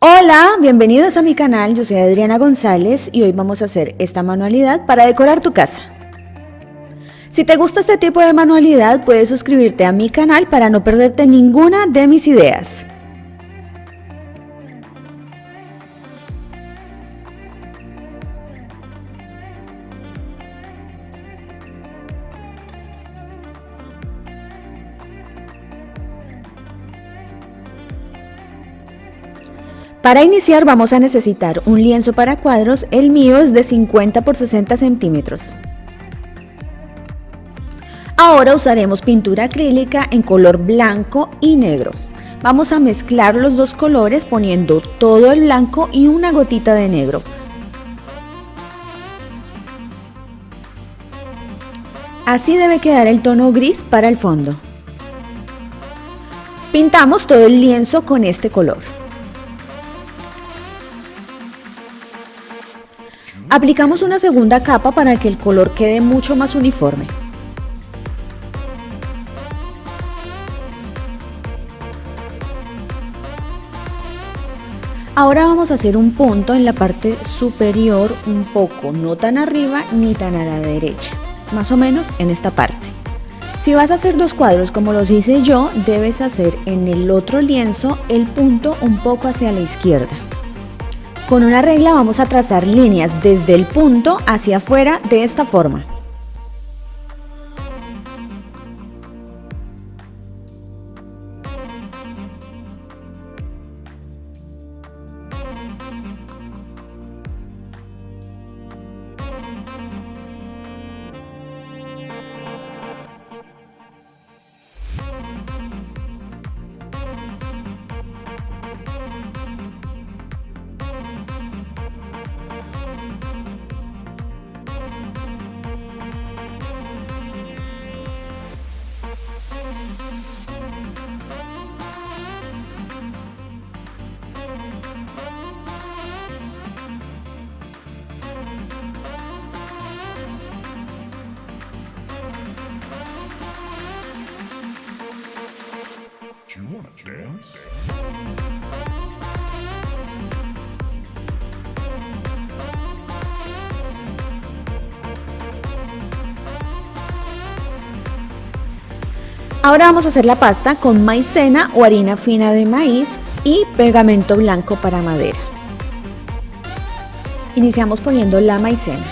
Hola, bienvenidos a mi canal, yo soy Adriana González y hoy vamos a hacer esta manualidad para decorar tu casa. Si te gusta este tipo de manualidad, puedes suscribirte a mi canal para no perderte ninguna de mis ideas. Para iniciar vamos a necesitar un lienzo para cuadros, el mío es de 50 por 60 centímetros. Ahora usaremos pintura acrílica en color blanco y negro. Vamos a mezclar los dos colores poniendo todo el blanco y una gotita de negro. Así debe quedar el tono gris para el fondo. Pintamos todo el lienzo con este color. Aplicamos una segunda capa para que el color quede mucho más uniforme. Ahora vamos a hacer un punto en la parte superior un poco, no tan arriba ni tan a la derecha, más o menos en esta parte. Si vas a hacer dos cuadros como los hice yo, debes hacer en el otro lienzo el punto un poco hacia la izquierda. Con una regla vamos a trazar líneas desde el punto hacia afuera de esta forma. You wanna dance? Ahora vamos a hacer la pasta con maicena o harina fina de maíz y pegamento blanco para madera. Iniciamos poniendo la maicena.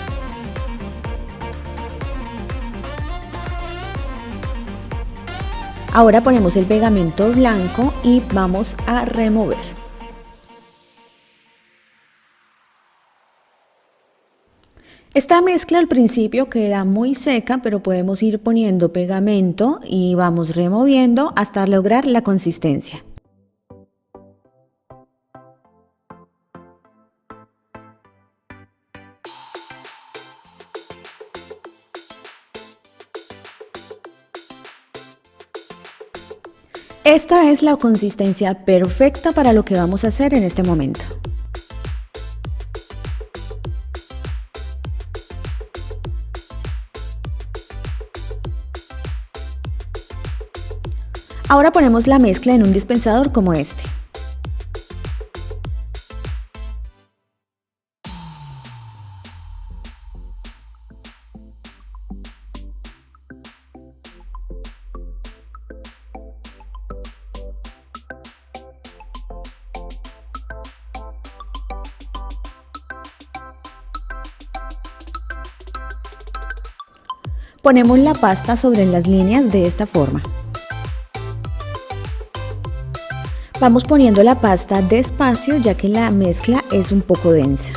Ahora ponemos el pegamento blanco y vamos a remover. Esta mezcla al principio queda muy seca, pero podemos ir poniendo pegamento y vamos removiendo hasta lograr la consistencia. Esta es la consistencia perfecta para lo que vamos a hacer en este momento. Ahora ponemos la mezcla en un dispensador como este. Ponemos la pasta sobre las líneas de esta forma. Vamos poniendo la pasta despacio ya que la mezcla es un poco densa.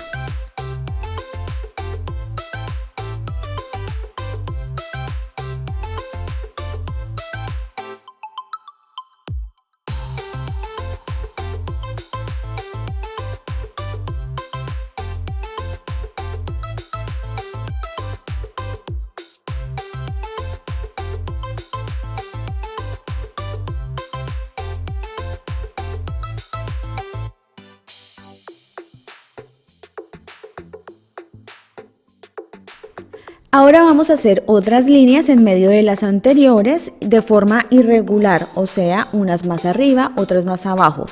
Ahora vamos a hacer otras líneas en medio de las anteriores de forma irregular, o sea, unas más arriba, otras más abajo.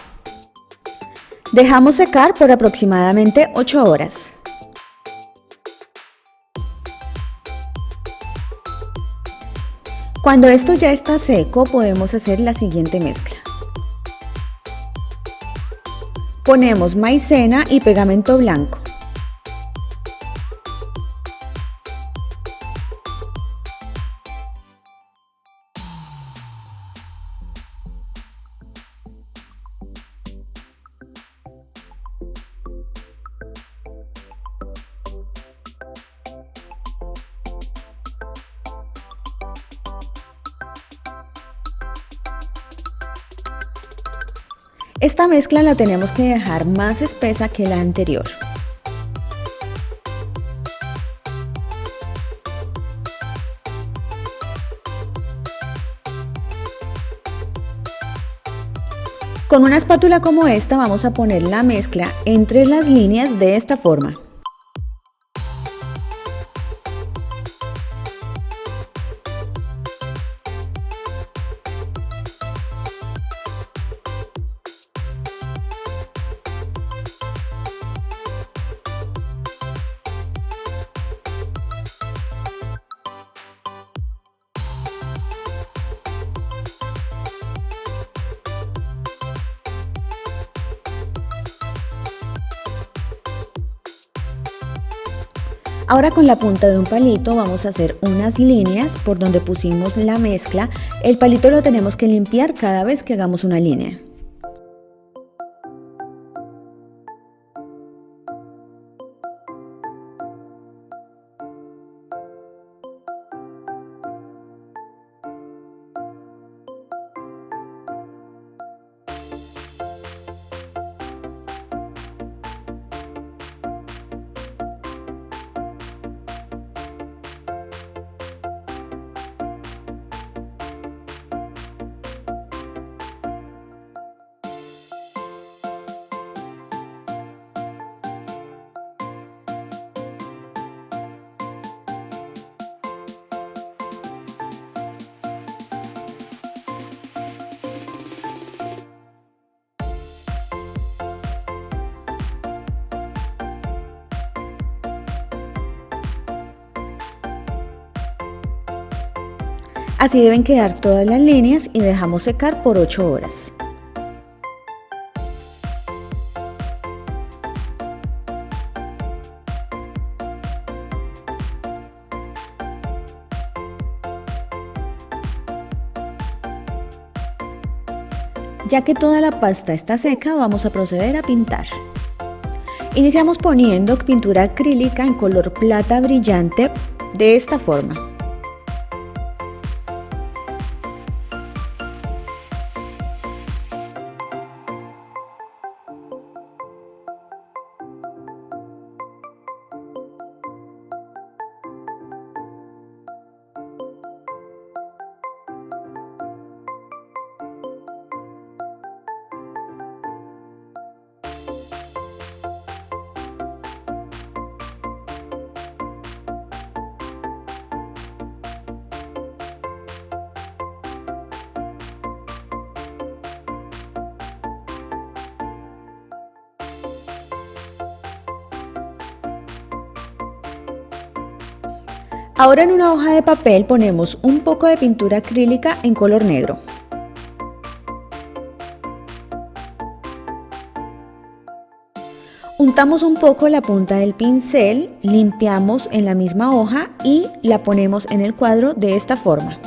Dejamos secar por aproximadamente 8 horas. Cuando esto ya está seco, podemos hacer la siguiente mezcla. Ponemos maicena y pegamento blanco. Esta mezcla la tenemos que dejar más espesa que la anterior. Con una espátula como esta vamos a poner la mezcla entre las líneas de esta forma. Ahora con la punta de un palito vamos a hacer unas líneas por donde pusimos la mezcla. El palito lo tenemos que limpiar cada vez que hagamos una línea. Así deben quedar todas las líneas y dejamos secar por 8 horas. Ya que toda la pasta está seca, vamos a proceder a pintar. Iniciamos poniendo pintura acrílica en color plata brillante de esta forma. Ahora en una hoja de papel ponemos un poco de pintura acrílica en color negro. Untamos un poco la punta del pincel, limpiamos en la misma hoja y la ponemos en el cuadro de esta forma.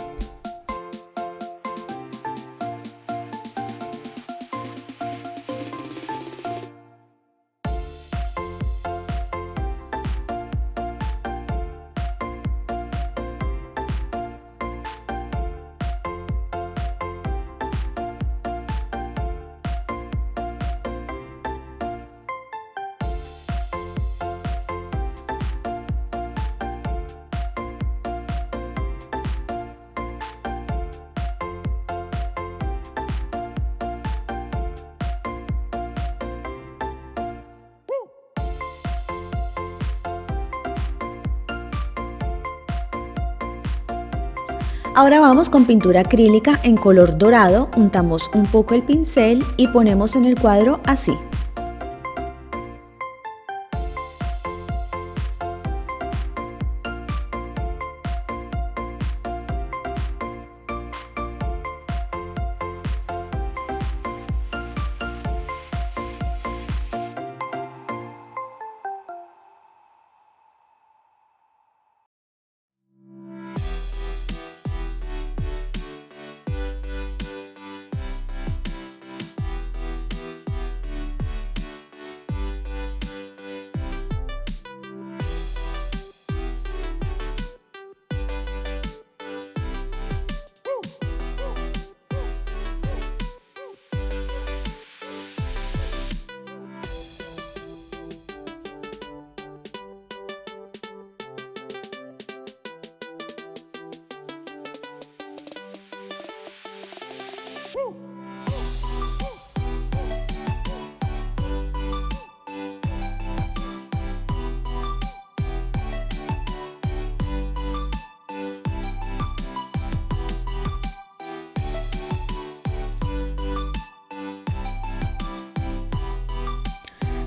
Ahora vamos con pintura acrílica en color dorado, untamos un poco el pincel y ponemos en el cuadro así.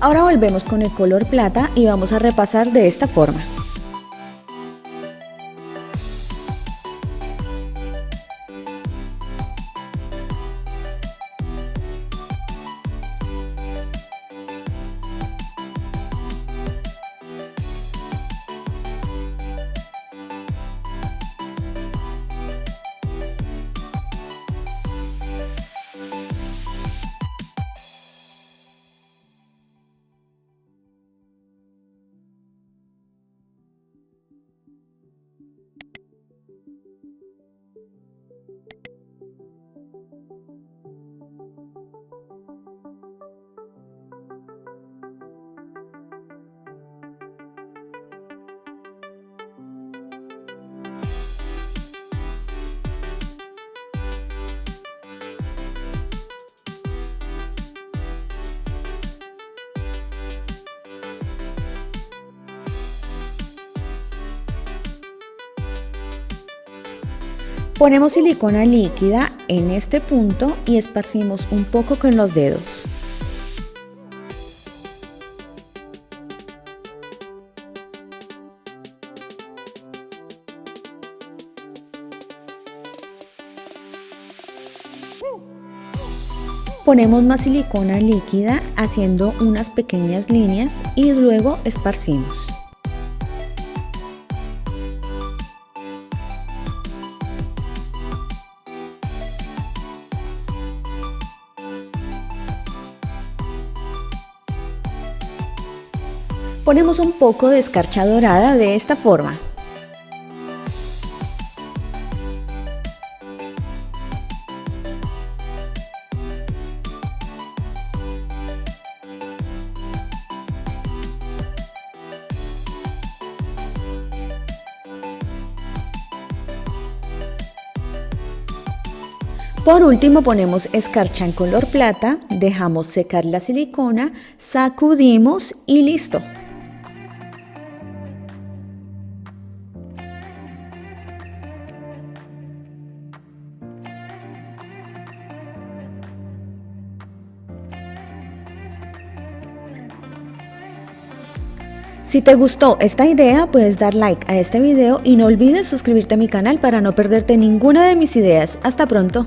Ahora volvemos con el color plata y vamos a repasar de esta forma. Ponemos silicona líquida en este punto y esparcimos un poco con los dedos. Ponemos más silicona líquida haciendo unas pequeñas líneas y luego esparcimos. Ponemos un poco de escarcha dorada de esta forma. Por último ponemos escarcha en color plata, dejamos secar la silicona, sacudimos y listo. Si te gustó esta idea, puedes dar like a este video y no olvides suscribirte a mi canal para no perderte ninguna de mis ideas. Hasta pronto.